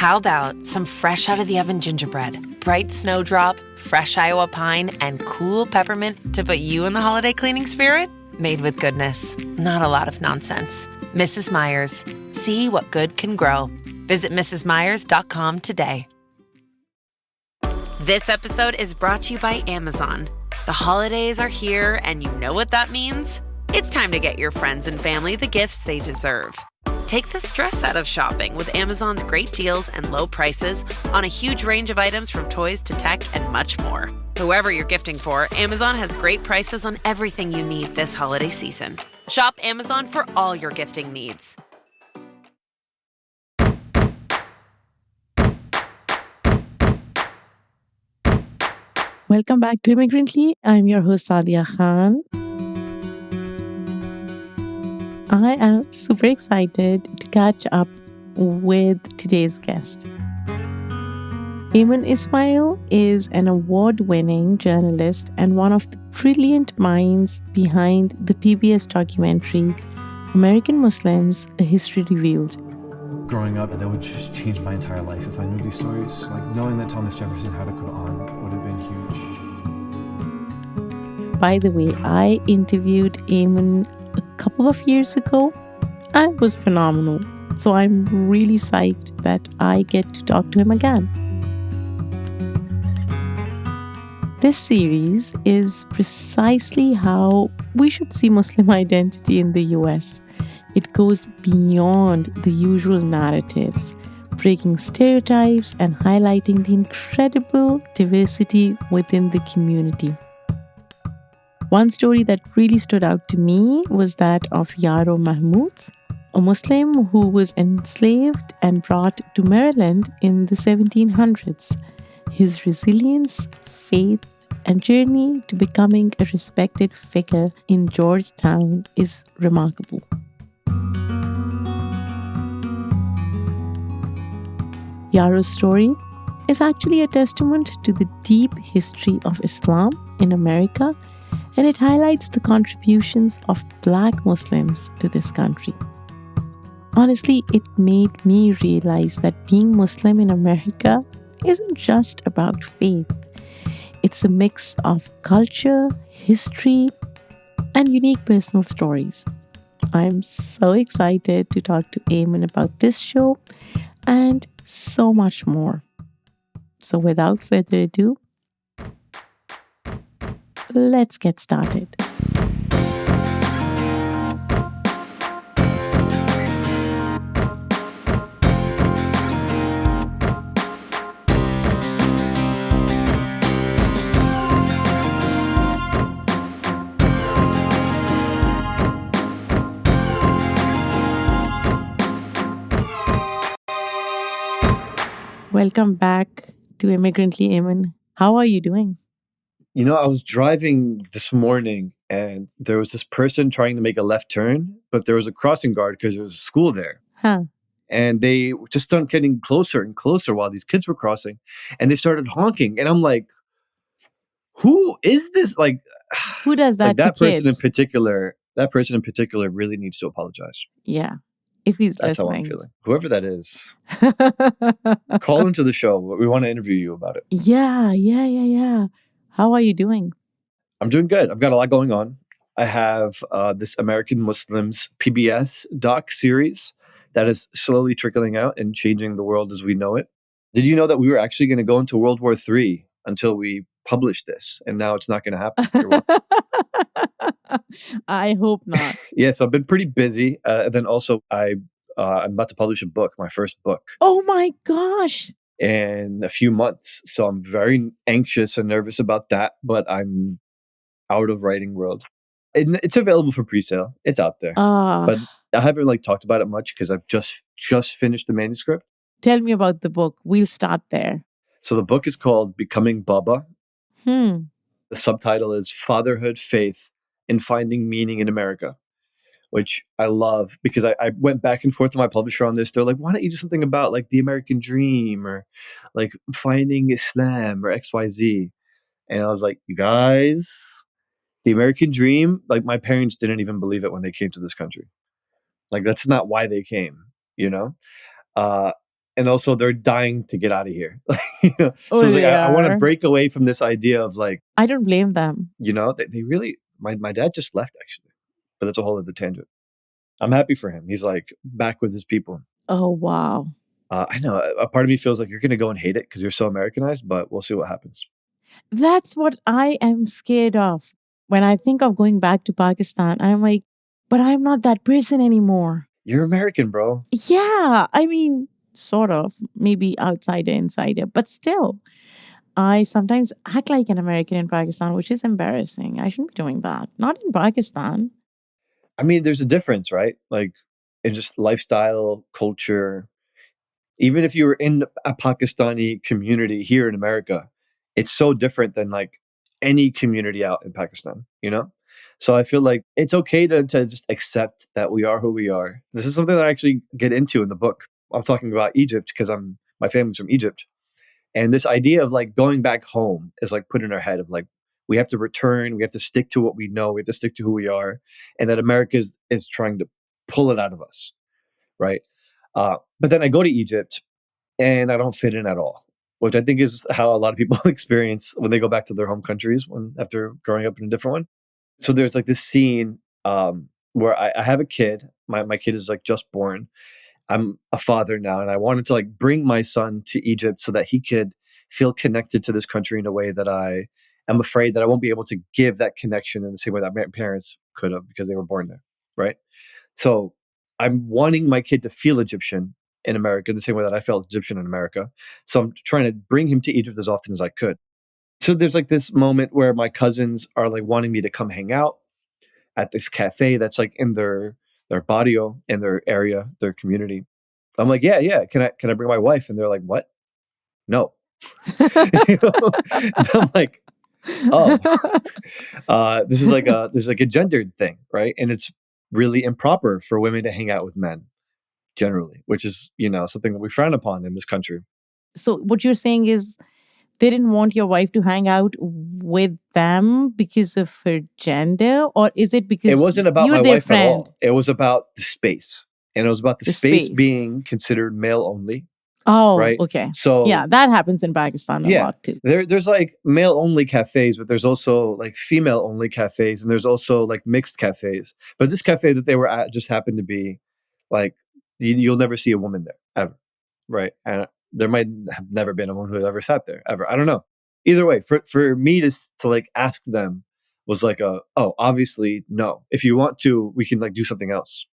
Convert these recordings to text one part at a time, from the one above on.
How about some fresh out of the oven gingerbread, bright snowdrop, fresh Iowa pine, and cool peppermint to put you in the holiday cleaning spirit? Made with goodness, not a lot of nonsense. Mrs. Meyer's. See what good can grow. Visit mrsmeyers.com today. This episode is brought to you by Amazon. The holidays are here, and you know what that means? It's time to get your friends and family the gifts they deserve. Take the stress out of shopping with Amazon's great deals and low prices on a huge range of items from toys to tech and much more. Whoever you're gifting for, Amazon has great prices on everything you need this holiday season. Shop Amazon for all your gifting needs. Welcome back to Immigrantly. I'm your host, Sadia Khan. I am super excited to catch up with today's guest. Aymann Ismail is an award-winning journalist and one of the brilliant minds behind the PBS documentary, American Muslims, A History Revealed. Growing up, that would just change my entire life if I knew these stories. Like knowing that Thomas Jefferson had a Quran would have been huge. By the way, I interviewed Aymann a couple of years ago and it was phenomenal. So I'm really psyched that I get to talk to him again. This series is precisely how we should see Muslim identity in the US. It goes beyond the usual narratives, breaking stereotypes and highlighting the incredible diversity within the community. One story that really stood out to me was that of Yarrow Mamout, a Muslim who was enslaved and brought to Maryland in the 1700s. His resilience, faith, and journey to becoming a respected figure in Georgetown is remarkable. Yarrow's story is actually a testament to the deep history of Islam in America, and it highlights the contributions of Black Muslims to this country. Honestly, it made me realize that being Muslim in America isn't just about faith. It's a mix of culture, history, and unique personal stories. I'm so excited to talk to Aymann about this show and so much more. So without further ado, let's get started. Welcome back to Immigrantly, Aymann. How are you doing? You know, I was driving this morning and there was this person trying to make a left turn, but there was a crossing guard because there was a school there. Huh. And they just started getting closer and closer while these kids were crossing. And they started honking. And I'm like, who is this? Like, who does that like that to person kids? that person in particular really needs to apologize. Yeah. If he's That's listening. how I'm feeling. Whoever that is, call into the show. We want to interview you about it. Yeah. How are you doing? I'm doing good. I've got a lot going on. I have this American Muslims PBS doc series that is slowly trickling out and changing the world as we know it. Did you know that we were actually going to go into World War III until we published this? And now it's not going to happen. You're welcome. I hope not. Yes, I've been pretty busy. And then also I'm about to publish a book, my first book. Oh my gosh. In a few months. So I'm very anxious and nervous about that, but I'm out of writing world. It's available for pre-sale. It's out there. But I haven't talked about it much because I've just finished the manuscript. Tell me about the book. We'll start there. So the book is called Becoming Baba. The subtitle is Fatherhood, Faith, and Finding Meaning in America, which I love because I went back and forth with my publisher on this. They're like, why don't you do something about the American dream or finding Islam or XYZ? And I was like, you guys, the American dream, my parents didn't even believe it when they came to this country. That's not why they came, you know? and also they're dying to get out of here. You know? Oh, So it's like they I want to are. break away from this idea of like, I don't blame them. you know, they really. My dad just left actually, but that's a whole other tangent. I'm happy for him. He's like back with his people. Oh, wow. I know a part of me feels like you're going to go and hate it because you're so Americanized, but we'll see what happens. That's what I am scared of. When I think of going back to Pakistan, I'm like, but I'm not that person anymore. You're American, bro. Yeah, I mean, sort of, maybe outsider, insider, but still, I sometimes act like an American in Pakistan, which is embarrassing. I shouldn't be doing that. Not in Pakistan. I mean, there's a difference, right? Like in just lifestyle, culture. Even if you were in a Pakistani community here in America, it's so different than like any community out in Pakistan, you know? So I feel like it's okay to just accept that we are who we are. This is something that I actually get into in the book. I'm talking about Egypt because my family's from Egypt. And this idea of like going back home is like put in our head of like we have to return, we have to stick to what we know, we have to stick to who we are, and that America is trying to pull it out of us, right? But then I go to Egypt and I don't fit in at all, which I think is how a lot of people experience when they go back to their home countries when after growing up in a different one. So there's like this scene where I have a kid. My kid is like just born. I'm a father now, and I wanted to like bring my son to Egypt so that he could feel connected to this country in a way that I am afraid that I won't be able to give that connection in the same way that my parents could have because they were born there, right? So I'm wanting my kid to feel Egyptian in America the same way that I felt Egyptian in America. So I'm trying to bring him to Egypt as often as I could. So there's like this moment where my cousins are like wanting me to come hang out at this cafe that's like in their barrio, in their area, their community. I'm like, yeah. Can I bring my wife? And they're like, what? No. You know? And I'm like, oh, this is like a gendered thing, right? And it's really improper for women to hang out with men generally, which is something that we frown upon in this country. So, what you're saying is they didn't want your wife to hang out with them because of her gender, or is it because It wasn't about you're my their wife friend? at all. It was about the space, and it was about the space being considered male only. Oh, right? okay. So yeah, that happens in Pakistan a lot too. There's like male only cafes, but there's also like female only cafes, and there's also like mixed cafes. But this cafe that they were at just happened to be like you'll never see a woman there ever, right? And there might have never been a woman who ever sat there ever. I don't know. Either way, for me to like ask them was like obviously no. If you want to, we can like do something else.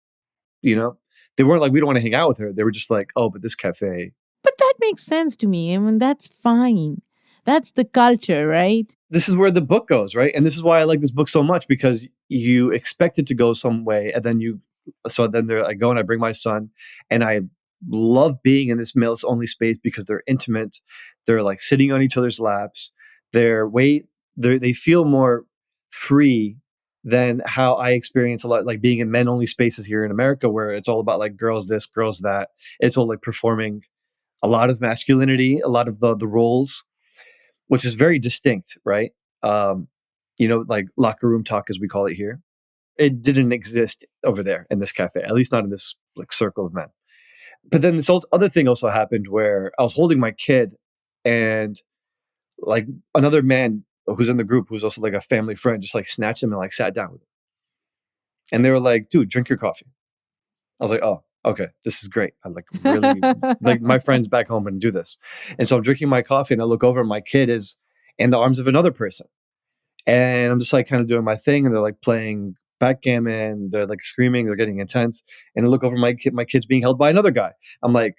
You know, they weren't like we don't want to hang out with her. They were just like, oh, but this cafe. But that makes sense to me. I mean, that's fine. That's the culture, right? This is where the book goes, right? And this is why I like this book so much, because you expect it to go some way, and then I go and I bring my son, and I love being in this males only space because they're intimate. They're like sitting on each other's laps. They feel more free than how I experience a lot like being in men only spaces here in America, where it's all about like girls this, girls that. It's all like performing a lot of masculinity, a lot of the roles, which is very distinct, right? Like locker room talk, as we call it here. It didn't exist over there in this cafe, at least not in this like circle of men. But then this other thing also happened where I was holding my kid, and like another man who's in the group, who's also like a family friend, just like snatched him and like sat down with him. And they were like, dude, drink your coffee. I was like, oh, okay, this is great. I like really like my friends back home and do this. And so I'm drinking my coffee and I look over and my kid is in the arms of another person. And I'm just like kind of doing my thing, and they're like playing backgammon, they're like screaming, they're getting intense. And I look over my kid's being held by another guy. I'm like,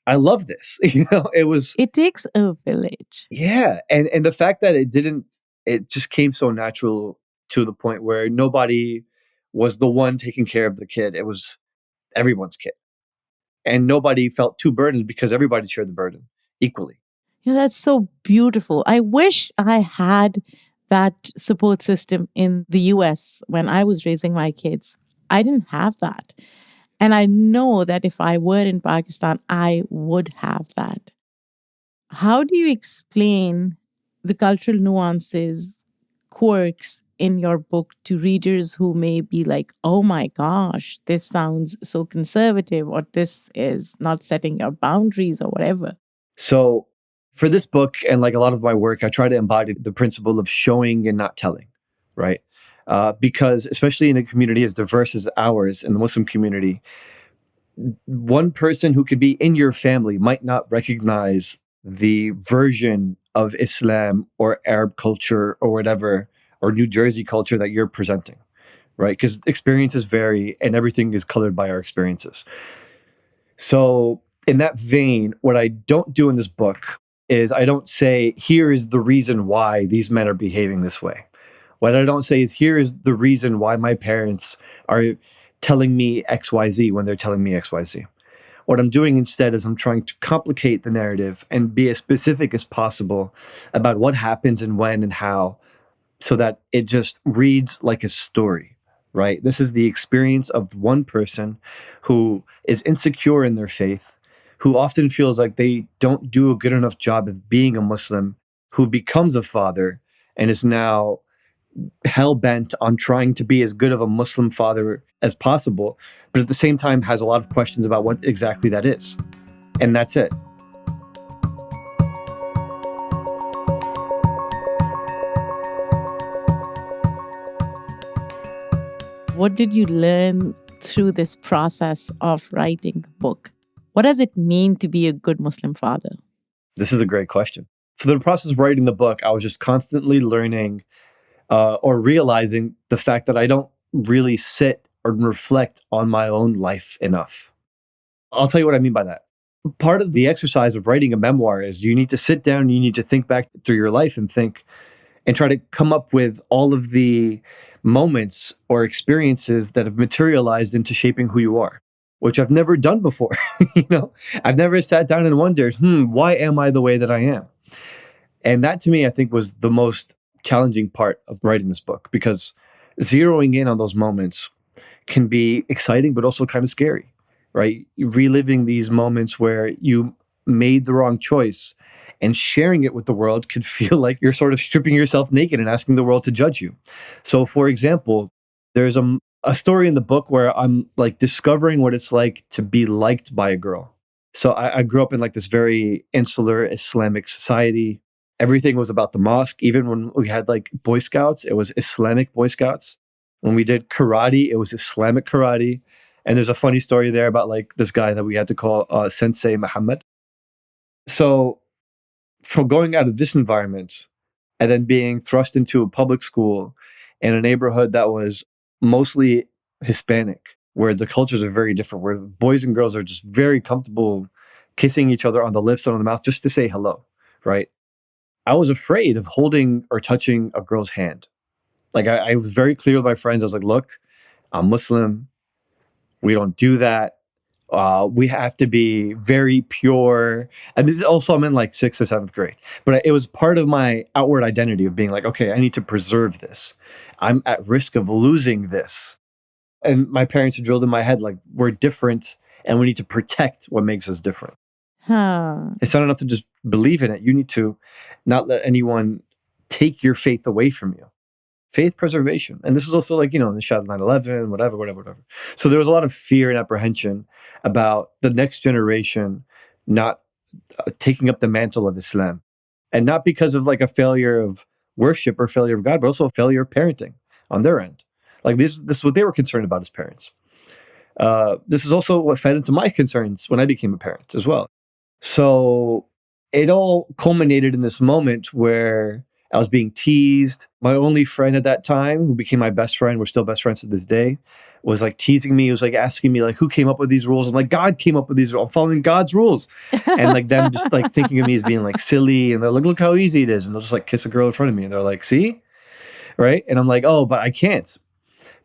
I love this. It takes a village. Yeah. And the fact that it just came so natural to the point where nobody was the one taking care of the kid. It was everyone's kid. And nobody felt too burdened because everybody shared the burden equally. Yeah, that's so beautiful. I wish I had that support system in the US when I was raising my kids. I didn't have that. And I know that if I were in Pakistan, I would have that. How do you explain the cultural nuances, quirks in your book to readers who may be like, oh my gosh, this sounds so conservative, or this is not setting your boundaries, or whatever? So for this book and like a lot of my work, I try to embody the principle of showing and not telling, right? Because especially in a community as diverse as ours, in the Muslim community, one person who could be in your family might not recognize the version of Islam or Arab culture or whatever, or New Jersey culture that you're presenting, right? Because experiences vary and everything is colored by our experiences. So, in that vein, what I don't do in this book is I don't say, here is the reason why these men are behaving this way. What I don't say is, here is the reason why my parents are telling me XYZ when they're telling me XYZ. What I'm doing instead is I'm trying to complicate the narrative and be as specific as possible about what happens and when and how, so that it just reads like a story, right? This is the experience of one person who is insecure in their faith, who often feels like they don't do a good enough job of being a Muslim, who becomes a father and is now hell bent on trying to be as good of a Muslim father as possible, but at the same time has a lot of questions about what exactly that is. And that's it. What did you learn through this process of writing the book? What does it mean to be a good Muslim father? This is a great question. For the process of writing the book, I was just constantly learning or realizing the fact that I don't really sit or reflect on my own life enough. I'll tell you what I mean by that. Part of the exercise of writing a memoir is you need to sit down, you need to think back through your life and think and try to come up with all of the moments or experiences that have materialized into shaping who you are, which I've never done before. I've never sat down and wondered, why am I the way that I am? And that to me, I think, was the most challenging part of writing this book, because zeroing in on those moments can be exciting, but also kind of scary, right? Reliving these moments where you made the wrong choice and sharing it with the world could feel like you're sort of stripping yourself naked and asking the world to judge you. So, for example, there's a story in the book where I'm like discovering what it's like to be liked by a girl. So I grew up in like this very insular Islamic society. Everything was about the mosque. Even when we had like Boy Scouts, it was Islamic Boy Scouts. When we did karate, it was Islamic karate. And there's a funny story there about like this guy that we had to call Sensei Muhammad. So from going out of this environment and then being thrust into a public school in a neighborhood that was mostly Hispanic, where the cultures are very different, where boys and girls are just very comfortable kissing each other on the lips and on the mouth just to say hello, right? I was afraid of holding or touching a girl's hand. Like I was very clear with my friends. I was like, look, I'm Muslim. We don't do that. We have to be very pure. And this also, I'm in like 6th or 7th grade, but it was part of my outward identity of being like, okay, I need to preserve this. I'm at risk of losing this. And my parents had drilled in my head, like, we're different and we need to protect what makes us different. It's not enough to just believe in it. You need to not let anyone take your faith away from you. Faith preservation. And this is also like, in the shadow of 9/11, whatever. So there was a lot of fear and apprehension about the next generation not taking up the mantle of Islam. And not because of like a failure of worship or failure of God, but also a failure of parenting on their end. Like this is what they were concerned about as parents. This is also what fed into my concerns when I became a parent as well. So it all culminated in this moment where I was being teased. My only friend at that time, who became my best friend, we're still best friends to this day, was like teasing me. He was like asking me like, who came up with these rules? I'm like, God came up with these rules. I'm following God's rules. And like them just like thinking of me as being like silly. And they're like, look how easy it is. And they'll just like kiss a girl in front of me. And they're like, see? Right? And I'm like, oh, but I can't.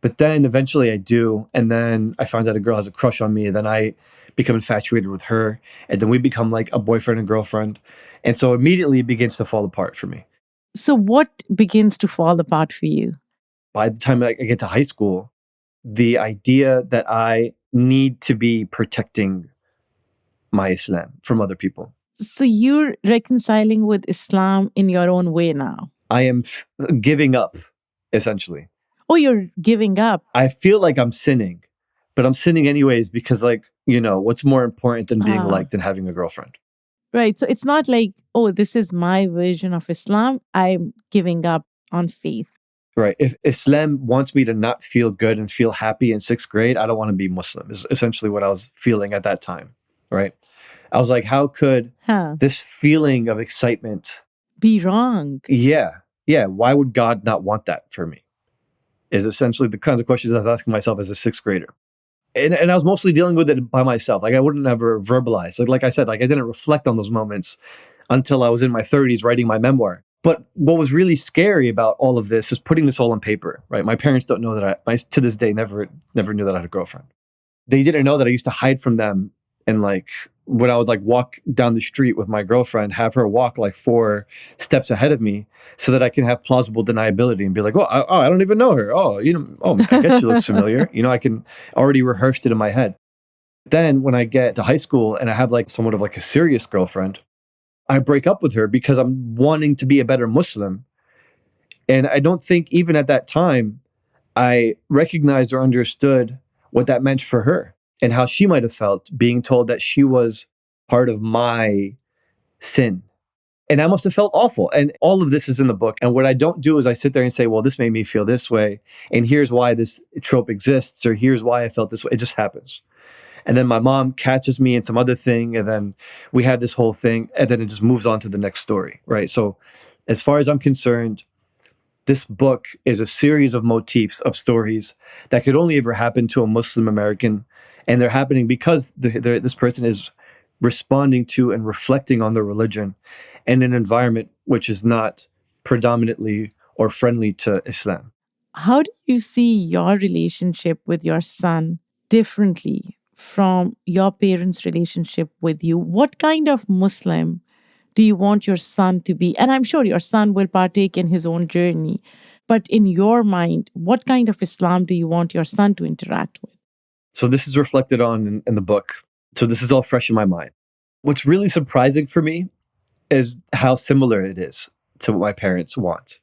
But then eventually I do. And then I found out a girl has a crush on me. And then I become infatuated with her. And then we become like a boyfriend and girlfriend. And so immediately it begins to fall apart for me. So what begins to fall apart for you? By the time I get to high school, the idea that I need to be protecting my Islam from other people. So you're reconciling with Islam in your own way now. I am giving up essentially. Oh, you're giving up. I feel like I'm sinning, but I'm sinning anyways because, like, what's more important than being liked and having a girlfriend? Right. So it's not like, oh, this is my version of Islam. I'm giving up on faith. Right. If Islam wants me to not feel good and feel happy in sixth grade, I don't want to be Muslim, is essentially what I was feeling at that time. Right. I was like, how could this feeling of excitement be wrong? Yeah. Yeah. Why would God not want that for me? Is essentially the kinds of questions I was asking myself as a sixth grader. And I was mostly dealing with it by myself. Like I wouldn't ever verbalize. Like I said, like I didn't reflect on those moments until I was in my 30s writing my memoir. But what was really scary about all of this is putting this all on paper, right? My parents don't know that I to this day, never knew that I had a girlfriend. They didn't know that I used to hide from them. And like when I would like walk down the street with my girlfriend, have her walk like 4 steps ahead of me so that I can have plausible deniability and be like, I don't even know her. I guess she looks familiar. I can already rehearsed it in my head. Then when I get to high school and I have like somewhat of like a serious girlfriend, I break up with her because I'm wanting to be a better Muslim. And I don't think even at that time, I recognized or understood what that meant for her and how she might have felt being told that she was part of my sin. And I must have felt awful. And all of this is in the book. And what I don't do is I sit there and say, well, this made me feel this way. And here's why this trope exists, or here's why I felt this way. It just happens. And then my mom catches me in some other thing. And then we have this whole thing. And then it just moves on to the next story, right? So as far as I'm concerned, this book is a series of motifs of stories that could only ever happen to a Muslim American. And they're happening because this person is responding to and reflecting on their religion in an environment which is not predominantly or friendly to Islam. How do you see your relationship with your son differently from your parents' relationship with you? What kind of Muslim do you want your son to be? And I'm sure your son will partake in his own journey. But in your mind, what kind of Islam do you want your son to interact with? So this is reflected on in the book. So this is all fresh in my mind. What's really surprising for me is how similar it is to what my parents want,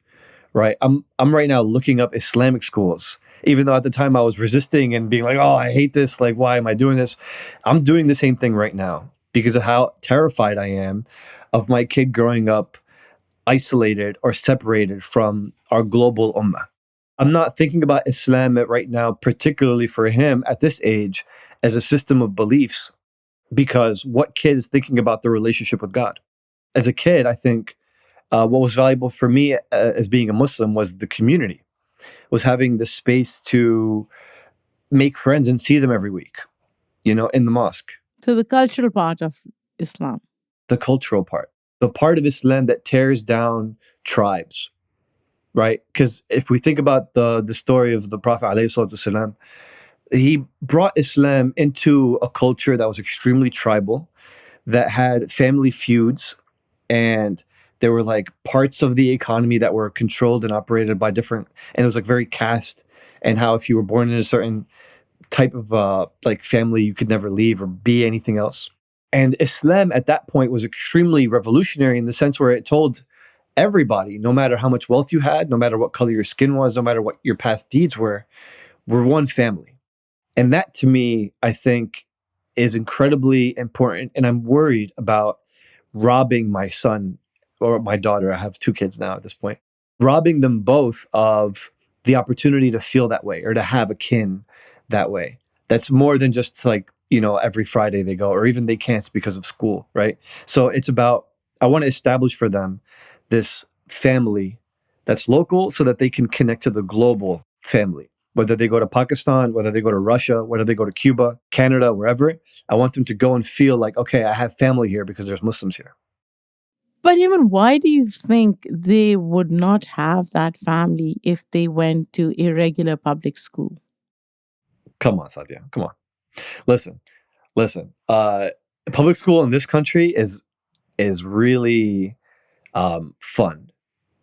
right? I'm right now looking up Islamic schools, even though at the time I was resisting and being like, oh, I hate this. Like, why am I doing this? I'm doing the same thing right now because of how terrified I am of my kid growing up isolated or separated from our global ummah. I'm not thinking about Islam right now, particularly for him at this age, as a system of beliefs, because what kid is thinking about the relationship with God? As a kid, I think what was valuable for me as being a Muslim was the community, was having the space to make friends and see them every week, in the mosque. So the cultural part of Islam. The cultural part. The part of Islam that tears down tribes, right? Because if we think about the story of the Prophet ﷺ, he brought Islam into a culture that was extremely tribal, that had family feuds, and there were like parts of the economy that were controlled and operated by different, and it was like very caste, and how if you were born in a certain type of like family, you could never leave or be anything else. And Islam at that point was extremely revolutionary in the sense where it told everybody, no matter how much wealth you had, no matter what color your skin was, no matter what your past deeds were, we're one family. And that to me, I think, is incredibly important. And I'm worried about robbing my son or my daughter. I have 2 kids now at this point, robbing them both of the opportunity to feel that way or to have a kin that way. That's more than just like, every Friday they go, or even they can't because of school, right? So it's about, I want to establish for them this family that's local so that they can connect to the global family. Whether they go to Pakistan, whether they go to Russia, whether they go to Cuba, Canada, wherever, I want them to go and feel like, okay, I have family here because there's Muslims here. But even why do you think they would not have that family if they went to a regular public school? Come on, Sadia. Come on. Listen. Public school in this country is really fun,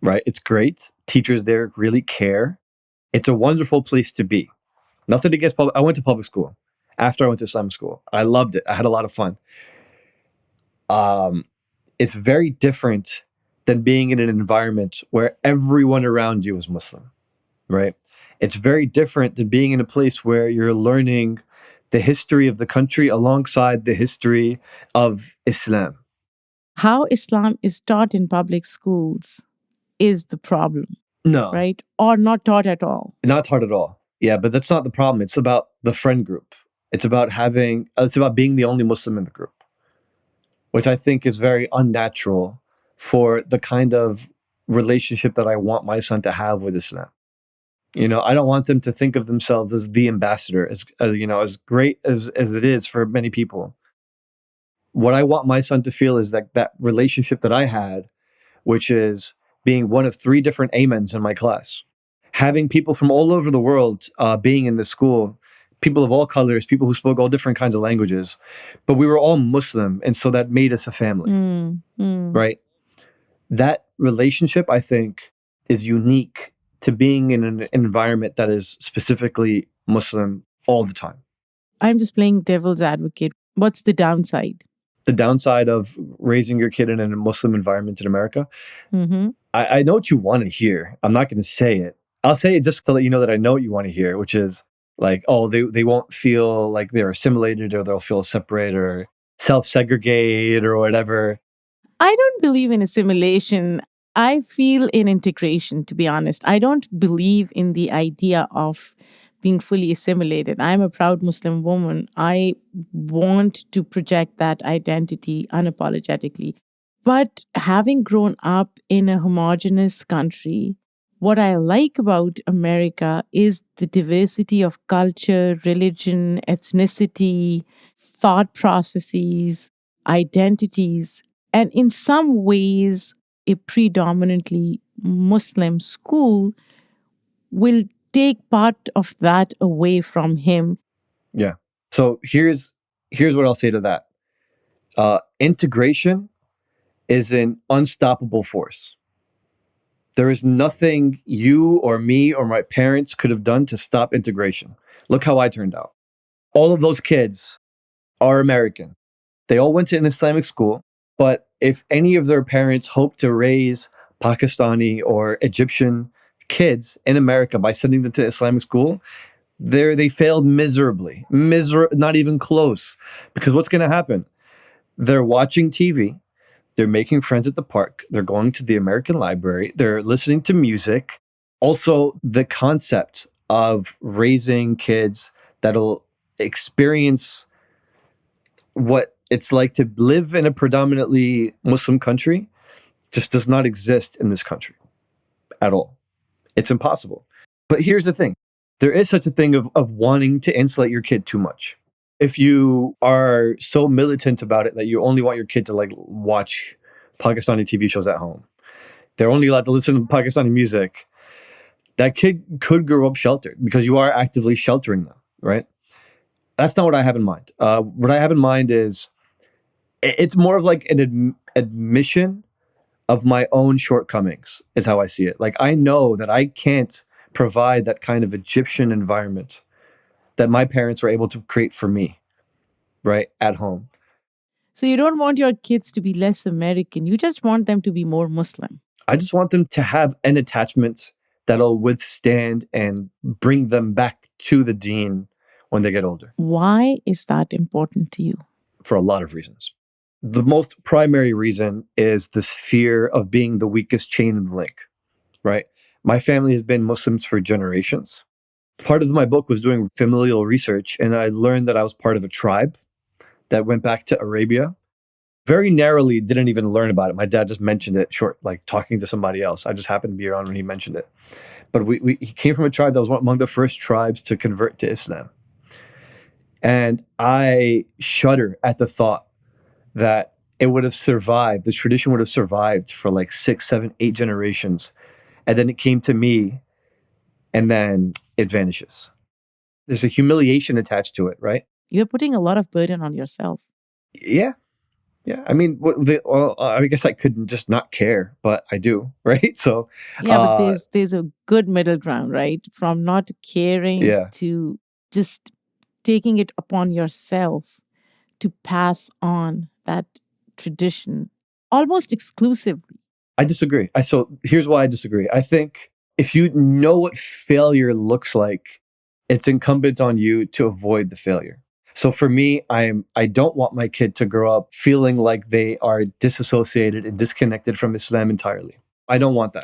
right? It's great. Teachers there really care. It's a wonderful place to be. Nothing against public. I went to public school after I went to Islamic school. I loved it. I had a lot of fun. It's very different than being in an environment where everyone around you is Muslim. right? It's very different than being in a place where you're learning the history of the country alongside the history of Islam. How Islam is taught in public schools is the problem, No, right? Or not taught at all. not taught at all. Yeah, but that's not the problem. It's about the friend group. It's about being the only Muslim in the group, which I think is very unnatural for the kind of relationship that I want my son to have with Islam. I don't want them to think of themselves as the ambassador, as great as it is for many people. What I want my son to feel is that relationship that I had, which is being one of 3 different Aymans in my class, having people from all over the world being in the school, people of all colors, people who spoke all different kinds of languages, but we were all Muslim, and so that made us a family, right? That relationship, I think, is unique to being in an environment that is specifically Muslim all the time. I'm just playing devil's advocate. What's the downside? The downside of raising your kid in a Muslim environment in America, Mm-hmm. I know what you want to hear. I'm not going to say it. I'll say it just to let you know that I know what you want to hear, which is like, oh, they won't feel like they're assimilated, or they'll feel separate or self-segregate or whatever. I don't believe in assimilation. I feel in integration, to be honest. I don't believe in the idea of being fully assimilated. I'm a proud Muslim woman. I want to project that identity unapologetically. But having grown up in a homogenous country, what I like about America is the diversity of culture, religion, ethnicity, thought processes, identities. And in some ways, a predominantly Muslim school will take part of that away from him. Yeah. So here's what I'll say to that. Integration is an unstoppable force. There is nothing you or me or my parents could have done to stop integration. Look how I turned out. All of those kids are American. They all went to an Islamic school, but if any of their parents hope to raise Pakistani or Egyptian kids in America by sending them to Islamic school, they failed miserably, not even close. Because what's going to happen? They're watching TV, they're making friends at the park, they're going to the American library, they're listening to music. Also, the concept of raising kids that'll experience what it's like to live in a predominantly Muslim country just does not exist in this country at all. It's impossible. But here's the thing. There is such a thing of wanting to insulate your kid too much. If you are so militant about it that you only want your kid to like watch Pakistani TV shows at home, they're only allowed to listen to Pakistani music, that kid could grow up sheltered because you are actively sheltering them, right? That's not what I have in mind. What I have in mind is it's more of like an admission of my own shortcomings is how I see it. Like, I know that I can't provide that kind of Egyptian environment that my parents were able to create for me, right, at home. So you don't want your kids to be less American. You just want them to be more Muslim. I just want them to have an attachment that'll withstand and bring them back to the deen when they get older. Why is that important to you? For a lot of reasons. The most primary reason is this fear of being the weakest chain in the link, right? My family has been Muslims for generations. Part of my book was doing familial research, and I learned that I was part of a tribe that went back to Arabia. Very narrowly, didn't even learn about it. My dad just mentioned it short, like talking to somebody else. I just happened to be around when he mentioned it. But he came from a tribe that was among the first tribes to convert to Islam. And I shudder at the thought that it would have survived, the tradition would have survived for like 6, 7, 8 generations. And then it came to me, and then it vanishes. There's a humiliation attached to it, right? You're putting a lot of burden on yourself. Yeah. Yeah. I mean, I guess I could just not care, but I do, right? So yeah, but there's a good middle ground, right? From not caring to just taking it upon yourself to pass on that tradition almost exclusively. I disagree. So here's why I disagree. I think if you know what failure looks like, it's incumbent on you to avoid the failure. So for me, I don't want my kid to grow up feeling like they are disassociated and disconnected from Islam entirely. I don't want that.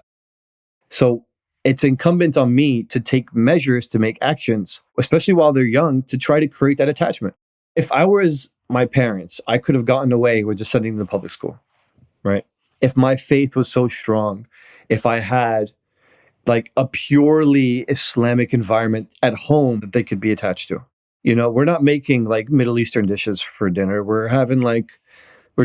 So it's incumbent on me to take measures, to make actions, especially while they're young, to try to create that attachment. If I was my parents, I could have gotten away with just sending them to public school, right? If my faith was so strong, if I had like a purely Islamic environment at home that they could be attached to. You know, we're not making like Middle Eastern dishes for dinner. We're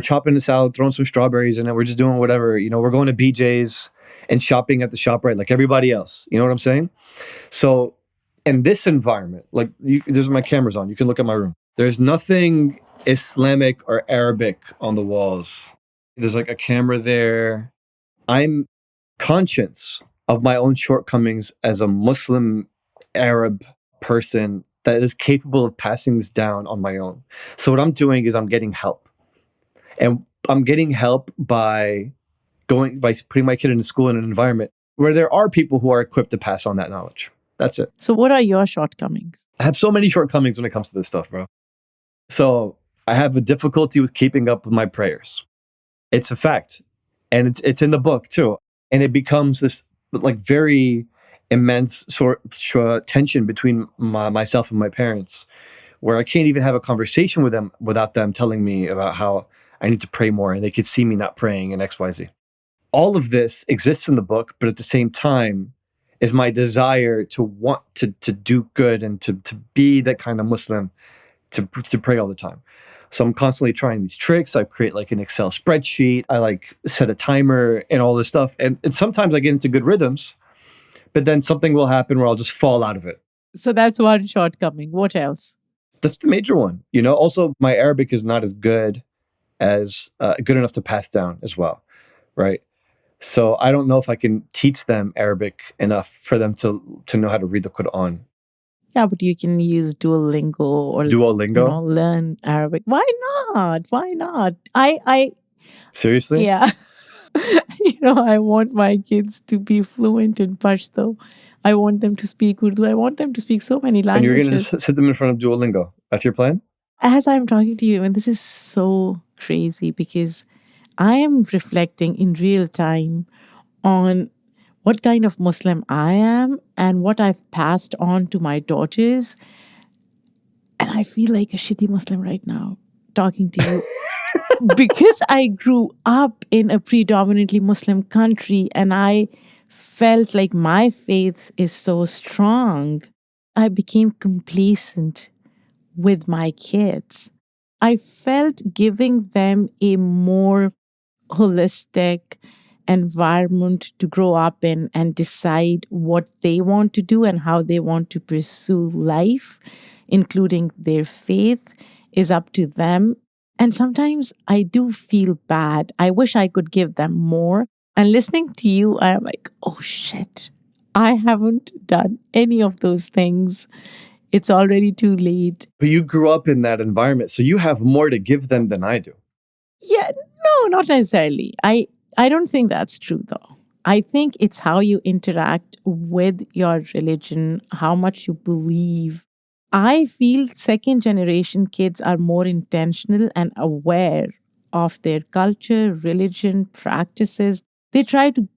chopping a salad, throwing some strawberries in it. We're just doing whatever. You know, we're going to BJ's and shopping at the ShopRite like everybody else. You know what I'm saying? So in this environment, there's my cameras on. You can look at my room. There's nothing Islamic or Arabic on the walls. There's like a camera there. I'm conscious of my own shortcomings as a Muslim Arab person that is capable of passing this down on my own. So what I'm doing is I'm getting help. And I'm getting help by putting my kid into school in an environment where there are people who are equipped to pass on that knowledge. That's it. So what are your shortcomings? I have so many shortcomings when it comes to this stuff, bro. So I have a difficulty with keeping up with my prayers. It's a fact. And it's in the book too. And it becomes this like very immense tension between myself and my parents, where I can't even have a conversation with them without them telling me about how I need to pray more and they could see me not praying and XYZ. All of this exists in the book, but at the same time is my desire to want to do good and to be that kind of Muslim, to pray all the time. So I'm constantly trying these tricks. I create like an Excel spreadsheet. I like set a timer and all this stuff. And sometimes I get into good rhythms, but then something will happen where I'll just fall out of it. So that's one shortcoming. What else? That's the major one. You know, also my Arabic is not as good enough to pass down as well, right? So I don't know if I can teach them Arabic enough for them to know how to read the Quran. Yeah, but you can use Duolingo or learn Arabic. Why not? Why not? I Seriously? Yeah. I want my kids to be fluent in Pashto. I want them to speak Urdu. I want them to speak so many languages. And you're going to just sit them in front of Duolingo. That's your plan? As I'm talking to you, and this is so crazy because I am reflecting in real time on what kind of Muslim I am and what I've passed on to my daughters. And I feel like a shitty Muslim right now talking to you because I grew up in a predominantly Muslim country and I felt like my faith is so strong. I became complacent with my kids. I felt giving them a more holistic environment to grow up in and decide what they want to do and how they want to pursue life, including their faith, is up to them. And sometimes I do feel bad. I wish I could give them more. And listening to you, I'm like, oh shit, I haven't done any of those things. It's already too late. But you grew up in that environment, so you have more to give them than I do. Yeah, no, not necessarily. I don't think that's true, though. I think it's how you interact with your religion, how much you believe. I feel second generation kids are more intentional and aware of their culture, religion, practices. They try to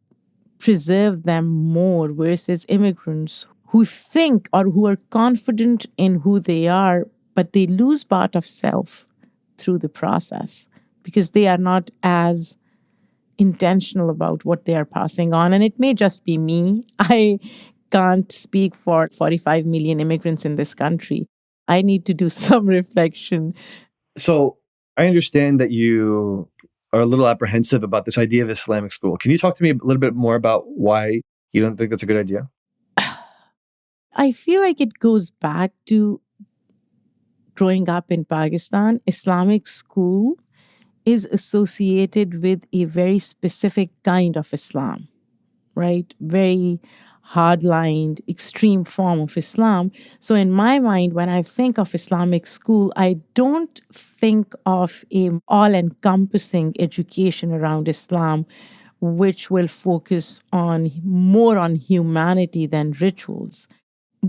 preserve them more versus immigrants who think or who are confident in who they are, but they lose part of self through the process because they are not as intentional about what they are passing on. And it may just be me. I can't speak for 45 million immigrants in this country. I need to do some reflection. So I understand that you are a little apprehensive about this idea of Islamic school. Can you talk to me a little bit more about why you don't think that's a good idea? I feel like it goes back to growing up in Pakistan. Islamic school is associated with a very specific kind of Islam, right? Very hard-lined, extreme form of Islam. So in my mind, when I think of Islamic school, I don't think of a all-encompassing education around Islam which will focus on more on humanity than rituals.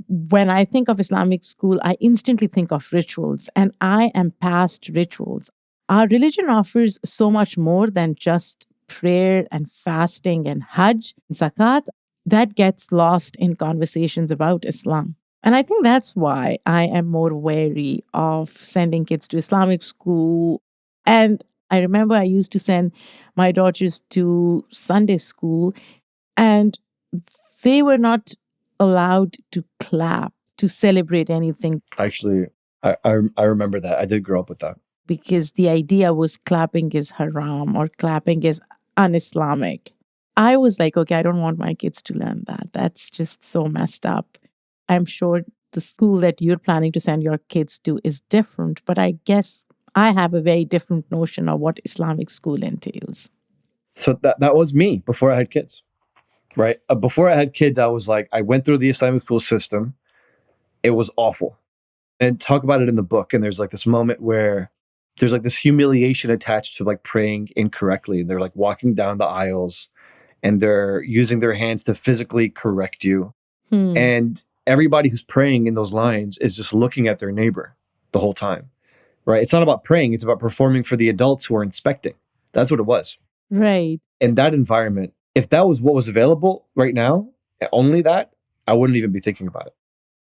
When I think of Islamic school, I instantly think of rituals, and I am past rituals. Our religion offers so much more than just prayer and fasting and Hajj, zakat, that gets lost in conversations about Islam. And I think that's why I am more wary of sending kids to Islamic school. And I remember I used to send my daughters to Sunday school, and they were not allowed to clap to celebrate anything Actually, I remember that. I did grow up with that. because the idea was clapping is haram or clapping is un-Islamic. I was like, okay, I don't want my kids to learn that. That's just so messed up. I'm sure the school that you're planning to send your kids to is different, but I guess I have a very different notion of what Islamic school entails. So that was me before I had kids, right? Before I had kids, I was like, I went through the Islamic school system. It was awful. And talk about it in the book. And there's like this moment where there's like this humiliation attached to like praying incorrectly. They're like walking down the aisles and they're using their hands to physically correct you. And everybody who's praying in those lines is just looking at their neighbor the whole time, right? It's not about praying. It's about performing for the adults who are inspecting. That's what it was. Right. In that environment, if that was what was available right now, only that, I wouldn't even be thinking about it.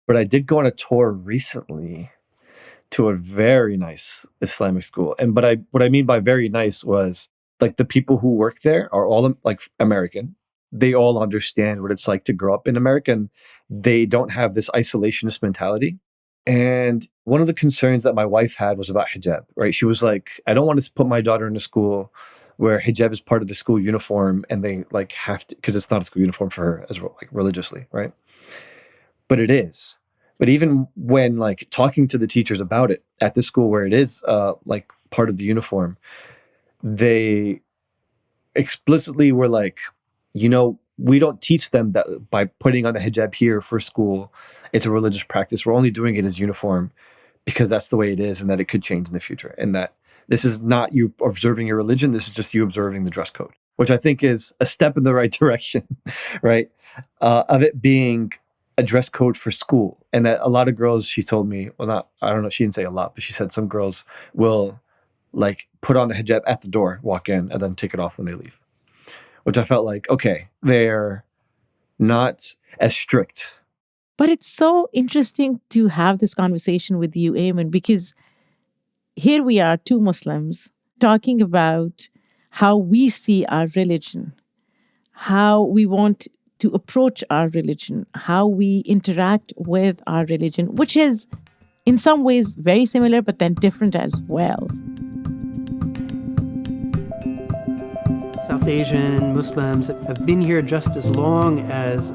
But I did go on a tour recently to a very nice Islamic school. And what I mean by very nice was like the people who work there are all like American. They all understand what it's like to grow up in America, and they don't have this isolationist mentality. And one of the concerns that my wife had was about hijab, right? She was like, I don't want to put my daughter in a school where hijab is part of the school uniform and they like have to, because it's not a school uniform for her as well, like religiously, right? But it is. But even when like talking to the teachers about it at this school where it is like part of the uniform, they explicitly were like, we don't teach them that by putting on the hijab here for school, it's a religious practice. We're only doing it as uniform because that's the way it is and that it could change in the future. And that this is not you observing your religion. This is just you observing the dress code, which I think is a step in the right direction, right? Of it being a dress code for school. And that a lot of girls, she told me, I don't know, she didn't say a lot, but she said some girls will like put on the hijab at the door, walk in, and then take it off when they leave. Which I felt like, okay, they're not as strict. But it's so interesting to have this conversation with you, Aymann, because here we are, two Muslims, talking about how we see our religion, how we want to approach our religion, how we interact with our religion, which is in some ways very similar, but then different as well. South Asian Muslims have been here just as long as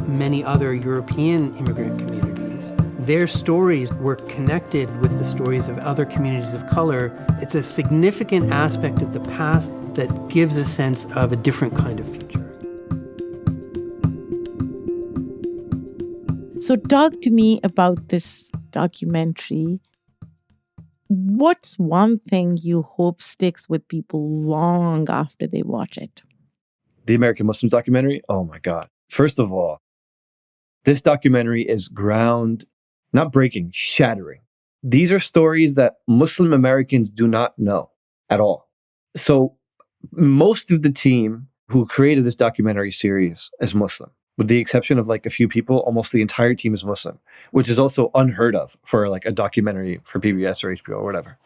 many other European immigrant communities. Their stories were connected with the stories of other communities of color. It's a significant aspect of the past that gives a sense of a different kind of future. So talk to me about this documentary. What's one thing you hope sticks with people long after they watch it? The American Muslims documentary? Oh my God. First of all, this documentary is not breaking, shattering. These are stories that Muslim Americans do not know at all. So most of the team who created this documentary series is Muslim. With the exception of like a few people, almost the entire team is Muslim, which is also unheard of for like a documentary for PBS or HBO or whatever,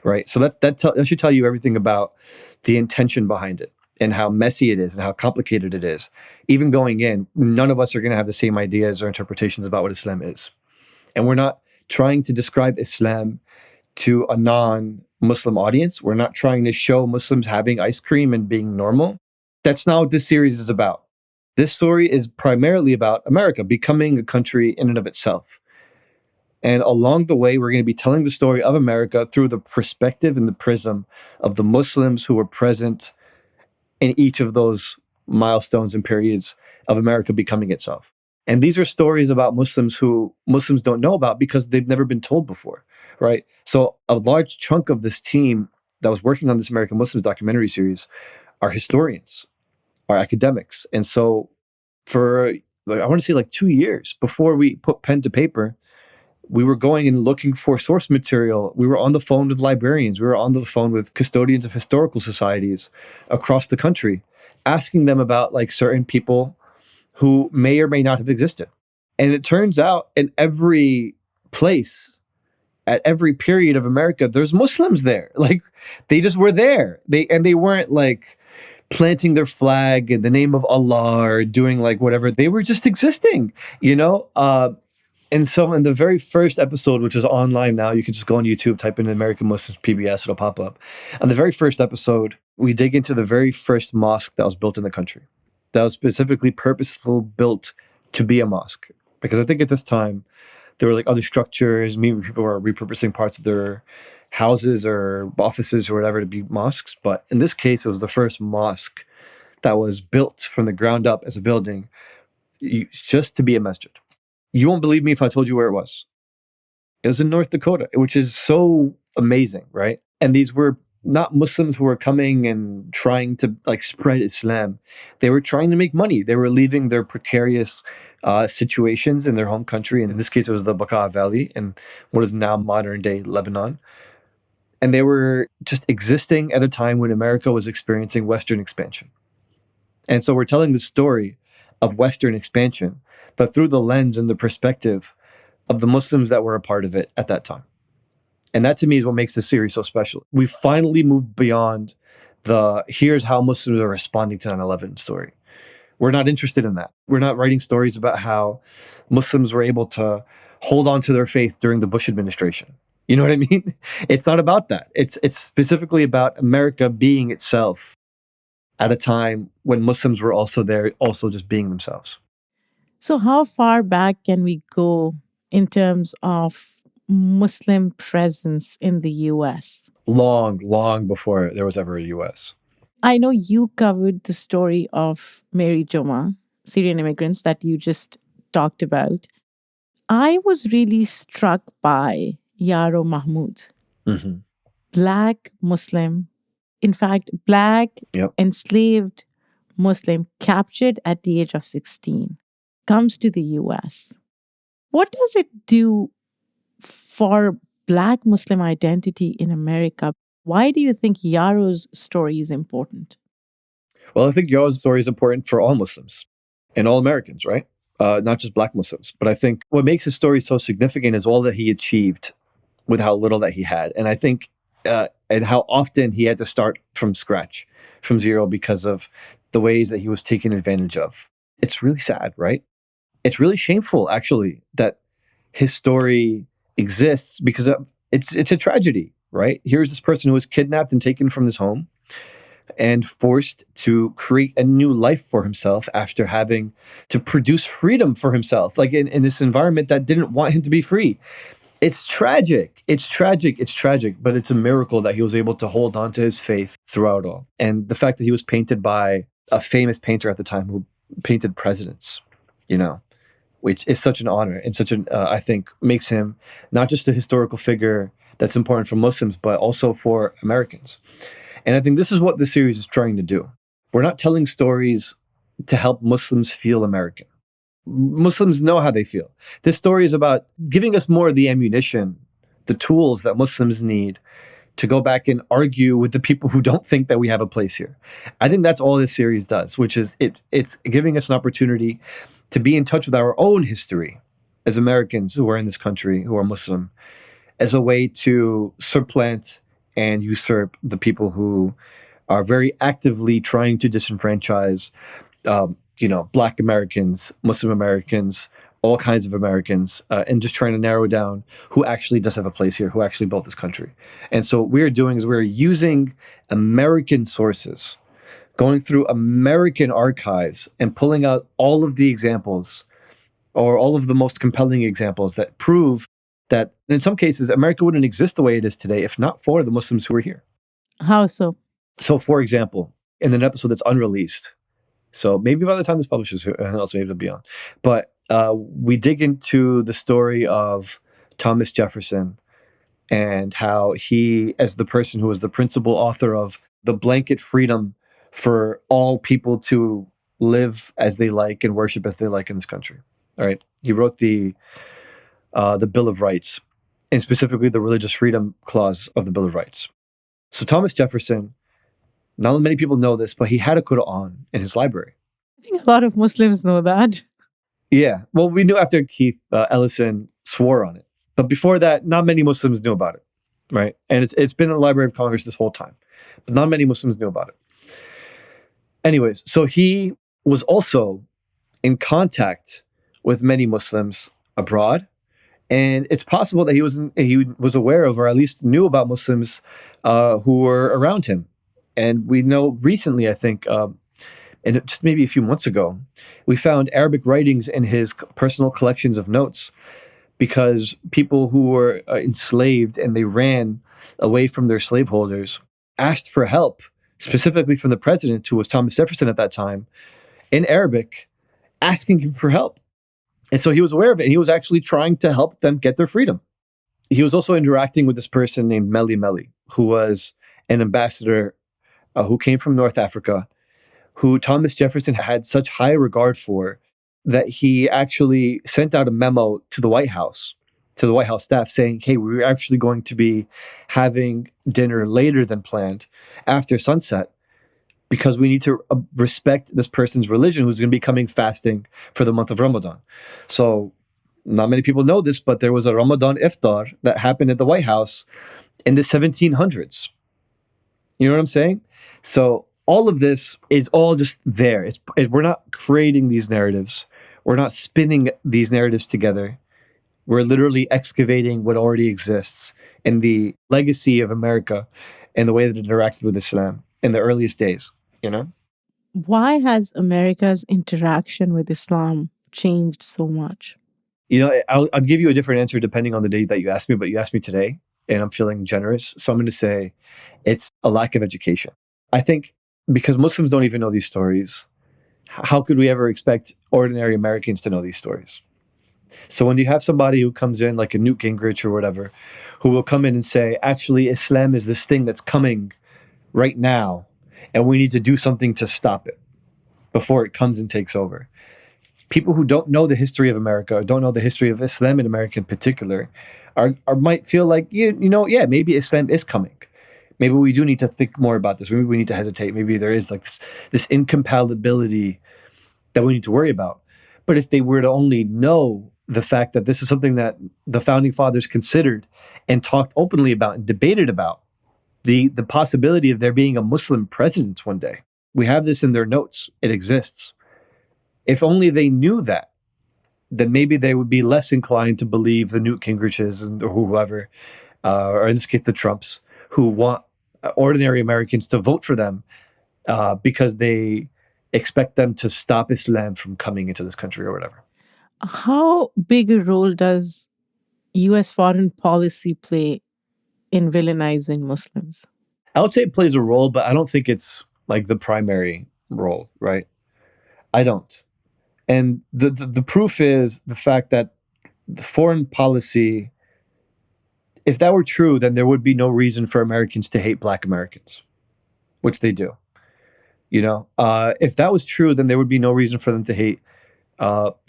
right? So that should tell you everything about the intention behind it and how messy it is and how complicated it is. Even going in, none of us are going to have the same ideas or interpretations about what Islam is. And we're not trying to describe Islam to a non-Muslim audience. We're not trying to show Muslims having ice cream and being normal. That's not what this series is about. This story is primarily about America becoming a country in and of itself. And along the way, we're going to be telling the story of America through the perspective and the prism of the Muslims who were present in each of those milestones and periods of America becoming itself. And these are stories about Muslims who Muslims don't know about because they've never been told before, right? So a large chunk of this team that was working on this American Muslims documentary series are historians. are academics. And so for, like, I want to say like 2 years before we put pen to paper, we were going and looking for source material. We were on the phone with librarians. We were on the phone with custodians of historical societies across the country, asking them about like certain people who may or may not have existed. And it turns out in every place, at every period of America, there's Muslims there. Like, they just were there. They weren't like planting their flag in the name of Allah or doing like whatever. They were just existing, you know? And so in the very first episode, which is online now, you can just go on YouTube, type in American Muslims PBS, it'll pop up. On the very first episode, we dig into the very first mosque that was built in the country, that was specifically purposeful built to be a mosque. Because I think at this time, there were like other structures, maybe people were repurposing parts of their houses or offices or whatever to be mosques. But in this case, it was the first mosque that was built from the ground up as a building just to be a masjid. You won't believe me if I told you where it was. It was in North Dakota, which is so amazing, right? And these were not Muslims who were coming and trying to like spread Islam. They were trying to make money. They were leaving their precarious situations in their home country. And in this case, it was the Bekaa Valley in what is now modern day Lebanon. And they were just existing at a time when America was experiencing Western expansion. And so we're telling the story of Western expansion, but through the lens and the perspective of the Muslims that were a part of it at that time. And that to me is what makes this series so special. We finally moved beyond the here's how Muslims are responding to 9/11 story. We're not interested in that. We're not writing stories about how Muslims were able to hold on to their faith during the Bush administration. You know what I mean? It's not about that. It's specifically about America being itself at a time when Muslims were also there, also just being themselves. So, how far back can we go in terms of Muslim presence in the US? Long, long before there was ever a US. I know you covered the story of Mary Joma, Syrian immigrants that you just talked about. I was really struck by Yarrow Mamout, Mm-hmm. Black Muslim, in fact, Black Yep. enslaved Muslim captured at the age of 16, comes to the US. What does it do for Black Muslim identity in America? Why do you think Yarrow's story is important? Well, I think Yarrow's story is important for all Muslims and all Americans, right? Not just Black Muslims. But I think what makes his story so significant is all that he achieved with how little that he had. And I think, and how often he had to start from scratch, from zero, because of the ways that he was taken advantage of. It's really sad, right? It's really shameful, actually, that his story exists because it's a tragedy, right? Here's this person who was kidnapped and taken from his home and forced to create a new life for himself after having to produce freedom for himself, like in this environment that didn't want him to be free. It's tragic. It's tragic. It's tragic, but it's a miracle that he was able to hold on to his faith throughout all. And the fact that he was painted by a famous painter at the time who painted presidents, which is such an honor and such I think makes him not just a historical figure that's important for Muslims, but also for Americans. And I think this is what the series is trying to do. We're not telling stories to help Muslims feel American. Muslims know how they feel. This story is about giving us more of the ammunition, the tools that Muslims need to go back and argue with the people who don't think that we have a place here. I think that's all this series does, which is it's giving us an opportunity to be in touch with our own history as Americans who are in this country, who are Muslim, as a way to supplant and usurp the people who are very actively trying to disenfranchise, Black Americans, Muslim Americans, all kinds of Americans, and just trying to narrow down who actually does have a place here, who actually built this country. And so what we're doing is we're using American sources, going through American archives and pulling out all of the examples or all of the most compelling examples that prove that in some cases, America wouldn't exist the way it is today if not for the Muslims who are here. How so? So, for example, in an episode that's unreleased, so maybe by the time this publishes, who else maybe it'll be on, but we dig into the story of Thomas Jefferson and how he, as the person who was the principal author of the blanket freedom for all people to live as they like and worship as they like in this country. All right. He wrote the Bill of Rights, and specifically the Religious Freedom Clause of the Bill of Rights. So Thomas Jefferson, not many people know this, but he had a Quran in his library. I think a lot of Muslims know that. Yeah. Well, we knew after Keith Ellison swore on it. But before that, not many Muslims knew about it, right? And it's been in the Library of Congress this whole time. But not many Muslims knew about it. Anyways, so he was also in contact with many Muslims abroad. And it's possible that he was aware of, or at least knew about Muslims who were around him. And we know recently, I think, and just maybe a few months ago, we found Arabic writings in his personal collections of notes, because people who were enslaved and they ran away from their slaveholders asked for help, specifically from the president, who was Thomas Jefferson at that time, in Arabic, asking him for help. And so he was aware of it, and he was actually trying to help them get their freedom. He was also interacting with this person named Meli Meli, who was an ambassador who came from North Africa, who Thomas Jefferson had such high regard for that he actually sent out a memo to the White House staff saying, hey, we're actually going to be having dinner later than planned after sunset, because we need to respect this person's religion who's going to be coming fasting for the month of Ramadan. So not many people know this, but there was a Ramadan iftar that happened at the White House in the 1700s. You know what I'm saying? So all of this is all just there. We're not creating these narratives. We're not spinning these narratives together. We're literally excavating what already exists in the legacy of America and the way that it interacted with Islam in the earliest days, you know? Why has America's interaction with Islam changed so much? You know, I'll give you a different answer depending on the day that you asked me, but you asked me today, and I'm feeling generous. So I'm going to say it's a lack of education. I think because Muslims don't even know these stories, how could we ever expect ordinary Americans to know these stories? So when you have somebody who comes in, like a Newt Gingrich or whatever, who will come in and say, actually, Islam is this thing that's coming right now, and we need to do something to stop it before it comes and takes over. People who don't know the history of America, or don't know the history of Islam in America in particular, are might feel like, maybe Islam is coming. Maybe we do need to think more about this. Maybe we need to hesitate. Maybe there is like this incompatibility that we need to worry about. But if they were to only know the fact that this is something that the founding fathers considered and talked openly about and debated about, the possibility of there being a Muslim president one day. We have this in their notes. It exists. If only they knew that, then maybe they would be less inclined to believe the Newt Gingriches or whoever, or in this case, the Trumps, who want ordinary Americans to vote for them because they expect them to stop Islam from coming into this country or whatever. How big a role does U.S. foreign policy play in villainizing Muslims? I would say it plays a role, but I don't think it's like the primary role, right? I don't. And the proof is the fact that the foreign policy, if that were true, then there would be no reason for Americans to hate Black Americans, which they do. You know, if that was true, then there would be no reason for them to hate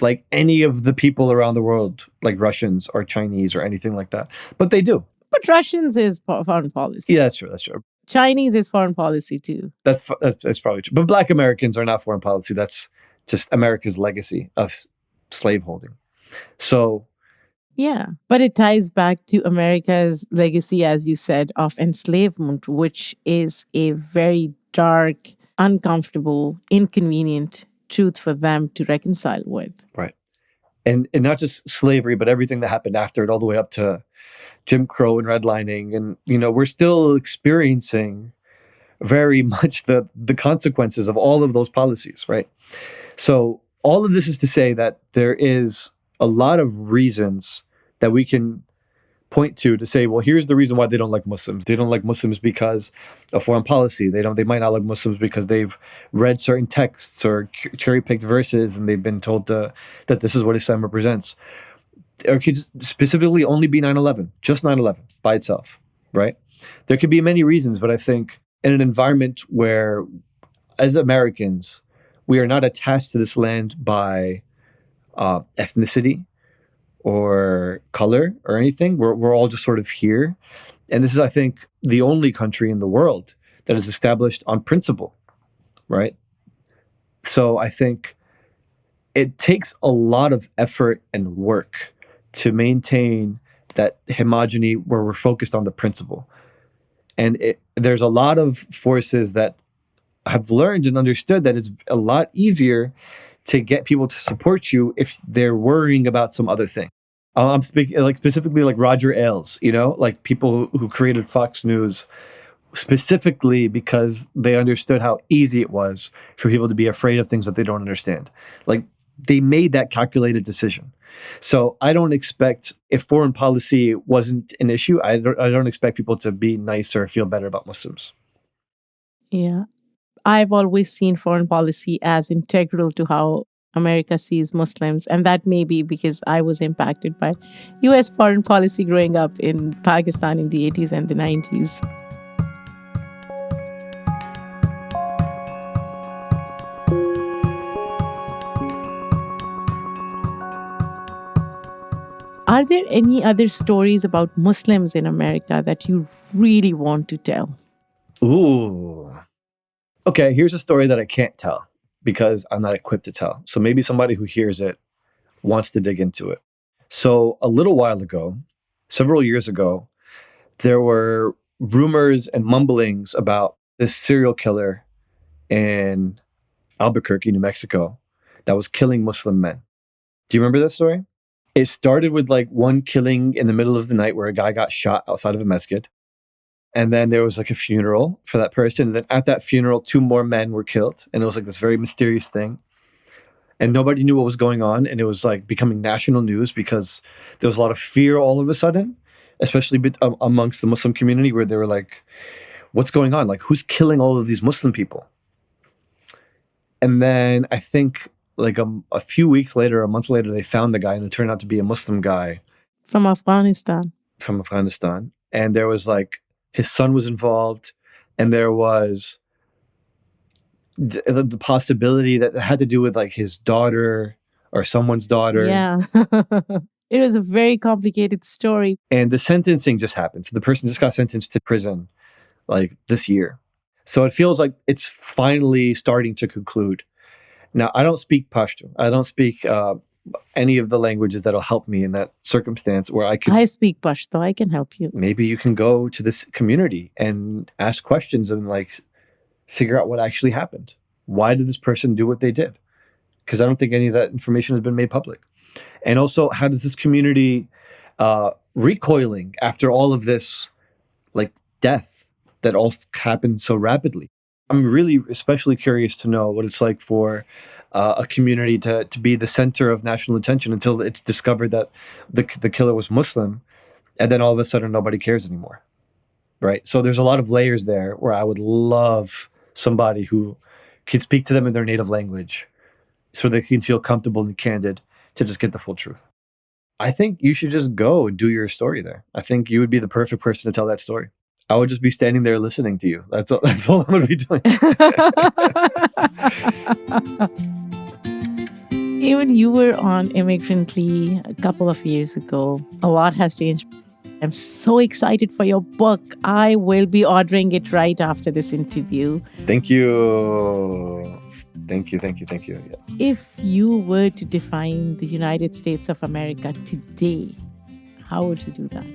like any of the people around the world, like Russians or Chinese or anything like that. But they do. But Russians is foreign policy. Yeah, that's true. That's true. Chinese is foreign policy too. That's probably true. But Black Americans are not foreign policy. That's just America's legacy of slaveholding. So, yeah, but it ties back to America's legacy, as you said, of enslavement, which is a very dark, uncomfortable, inconvenient truth for them to reconcile with. Right. And not just slavery, but everything that happened after it, all the way up to Jim Crow and redlining. And, we're still experiencing very much the consequences of all of those policies, right? So all of this is to say that there is a lot of reasons that we can point to say, well, here's the reason why they don't like Muslims. They don't like Muslims because of foreign policy. They might not like Muslims because they've read certain texts or cherry-picked verses and they've been told that this is what Islam represents. Or could specifically only be 9/11, just 9/11 by itself, right? There could be many reasons, but I think in an environment where as Americans, we are not attached to this land by ethnicity or color or anything. We're all just sort of here. And this is, I think, the only country in the world that is established on principle, right? So I think it takes a lot of effort and work to maintain that homogeny where we're focused on the principle. And there's a lot of forces that have learned and understood that it's a lot easier to get people to support you if they're worrying about some other thing. I'm speaking like specifically like Roger Ailes, like people who created Fox News specifically because they understood how easy it was for people to be afraid of things that they don't understand. Like they made that calculated decision. So I don't expect, if foreign policy wasn't an issue, I don't expect people to be nicer or feel better about Muslims. Yeah. I've always seen foreign policy as integral to how America sees Muslims. And that may be because I was impacted by US foreign policy growing up in Pakistan in the 80s and the 90s. Are there any other stories about Muslims in America that you really want to tell? Ooh. Okay, here's a story that I can't tell because I'm not equipped to tell. So maybe somebody who hears it wants to dig into it. So a little while ago, several years ago, there were rumors and mumblings about this serial killer in Albuquerque, New Mexico, that was killing Muslim men. Do you remember that story? It started with like one killing in the middle of the night where a guy got shot outside of a masjid. And then there was like a funeral for that person. And then at that funeral, 2 more men were killed. And it was like this very mysterious thing. And nobody knew what was going on. And it was like becoming national news because there was a lot of fear all of a sudden, especially amongst the Muslim community, where they were like, what's going on? Like, who's killing all of these Muslim people? And then I think like a few weeks later, a month later, they found the guy, and it turned out to be a Muslim guy. From Afghanistan. And there was like, his son was involved, and there was the possibility that it had to do with like his daughter or someone's daughter. Yeah. It was a very complicated story. And the sentencing just happened. So the person just got sentenced to prison like this year. So it feels like it's finally starting to conclude. Now, I don't speak Pashto. I don't speak any of the languages that'll help me in that circumstance where I speak Pashto. I can help you. Maybe you can go to this community and ask questions and like figure out what actually happened. Why did this person do what they did? Because I don't think any of that information has been made public. And also, how does this community recoiling after all of this like death that all happened so rapidly? I'm really especially curious to know what it's like for a community to be the center of national attention until it's discovered that the killer was Muslim, and then all of a sudden nobody cares anymore, right? So there's a lot of layers there where I would love somebody who can speak to them in their native language so they can feel comfortable and candid to just get the full truth. I think you should just go and do your story there. I think you would be the perfect person to tell that story. I would just be standing there listening to you. That's all I'm going to be doing. Even you were on Immigrantly a couple of years ago. A lot has changed. I'm so excited for your book. I will be ordering it right after this interview. Thank you. Thank you. Yeah. If you were to define the United States of America today, how would you do that?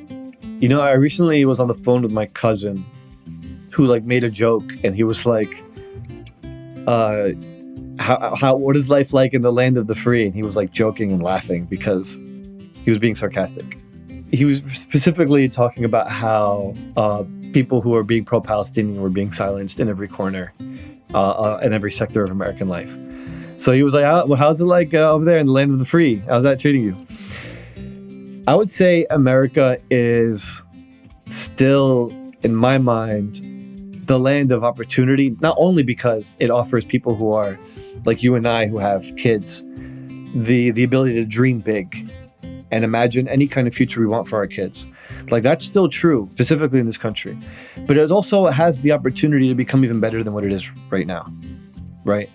You know, I recently was on the phone with my cousin who like made a joke, and he was like, what is life like in the land of the free? And he was like joking and laughing because he was being sarcastic. He was specifically talking about how people who are being pro-Palestinian were being silenced in every corner, in every sector of American life. So he was like, how's it like over there in the land of the free? How's that treating you? I would say America is still, in my mind, the land of opportunity, not only because it offers people who are like you and I who have kids the ability to dream big and imagine any kind of future we want for our kids. Like that's still true, specifically in this country. But it also has the opportunity to become even better than what it is right now. right?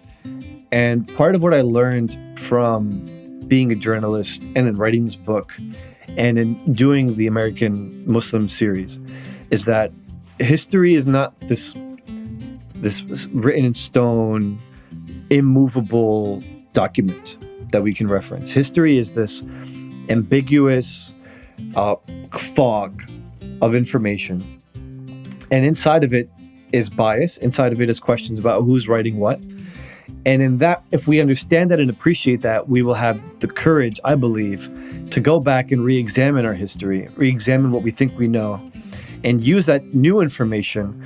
And part of what I learned from being a journalist and in writing this book and in doing the American Muslim series is that history is not this written in stone, immovable document that we can reference. History is this ambiguous fog of information. And inside of it is bias. Inside of it is questions about who's writing what. And in that, if we understand that and appreciate that, we will have the courage, I believe, to go back and re-examine our history, re-examine what we think we know, and use that new information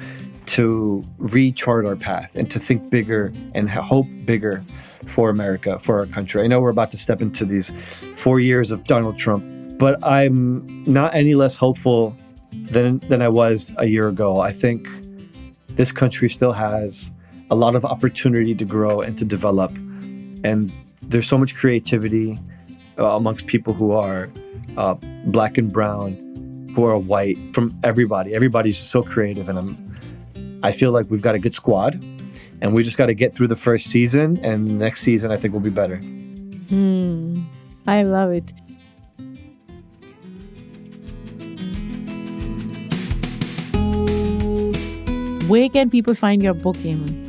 to re-chart our path and to think bigger and hope bigger for America, for our country. I know we're about to step into these 4 years of Donald Trump, but I'm not any less hopeful than I was a year ago. I think this country still has a lot of opportunity to grow and to develop. And there's so much creativity amongst people who are black and brown, who are white, from everybody. Everybody's so creative. And I feel like we've got a good squad. And we just got to get through the first season. And next season, I think, will be better. I love it. Where can people find your book, Aymann?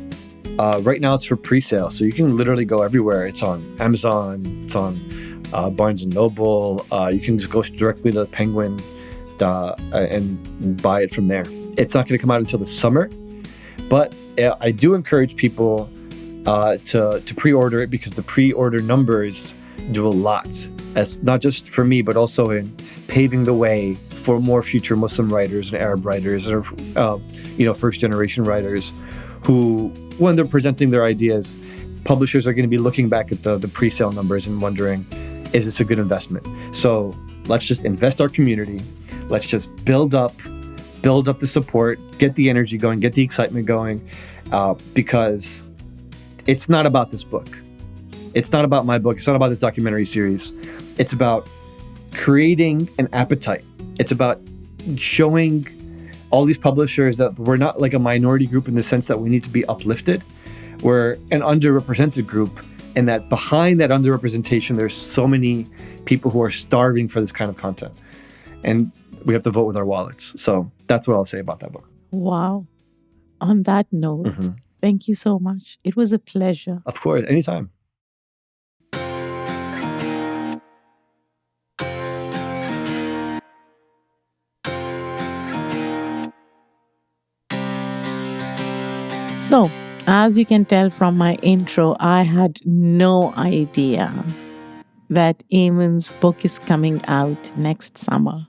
Right now it's for pre-sale, so you can literally go everywhere. It's on Amazon, it's on Barnes & Noble. You can just go directly to Penguin and buy it from there. It's not going to come out until the summer, but I do encourage people to pre-order it because the pre-order numbers do a lot, as not just for me, but also in paving the way for more future Muslim writers and Arab writers or first-generation writers who, when they're presenting their ideas, publishers are going to be looking back at the pre-sale numbers and wondering, is this a good investment? So let's just invest our community. Let's just build up the support, get the energy going, get the excitement going, because it's not about this book. It's not about my book. It's not about this documentary series. It's about creating an appetite. It's about showing all these publishers that we're not like a minority group in the sense that we need to be uplifted. We're an underrepresented group, and that behind that underrepresentation, there's so many people who are starving for this kind of content. And we have to vote with our wallets. So that's what I'll say about that book. Wow. On that note, thank you so much. It was a pleasure. Of course, anytime. So, as you can tell from my intro, I had no idea that Aymann's book is coming out next summer.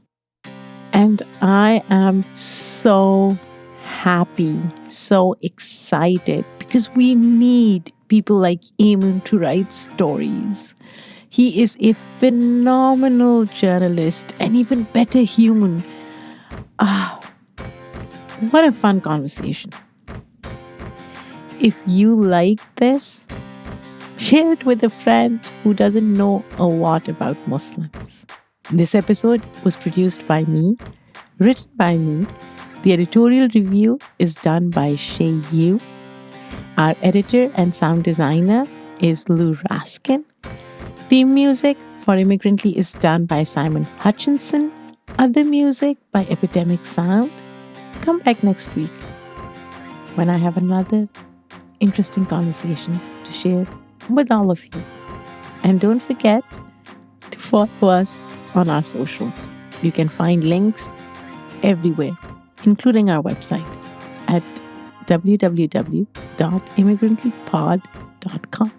And I am so happy, so excited, because we need people like Aymann to write stories. He is a phenomenal journalist, and even better human. What a fun conversation. If you like this, share it with a friend who doesn't know a lot about Muslims. This episode was produced by me, written by me. The editorial review is done by Shay Yu. Our editor and sound designer is Lou Raskin. Theme music for Immigrantly is done by Simon Hutchinson. Other music by Epidemic Sound. Come back next week when I have another interesting conversation to share with all of you. And don't forget to follow us on our socials. You can find links everywhere, including our website at www.immigrantlypod.com.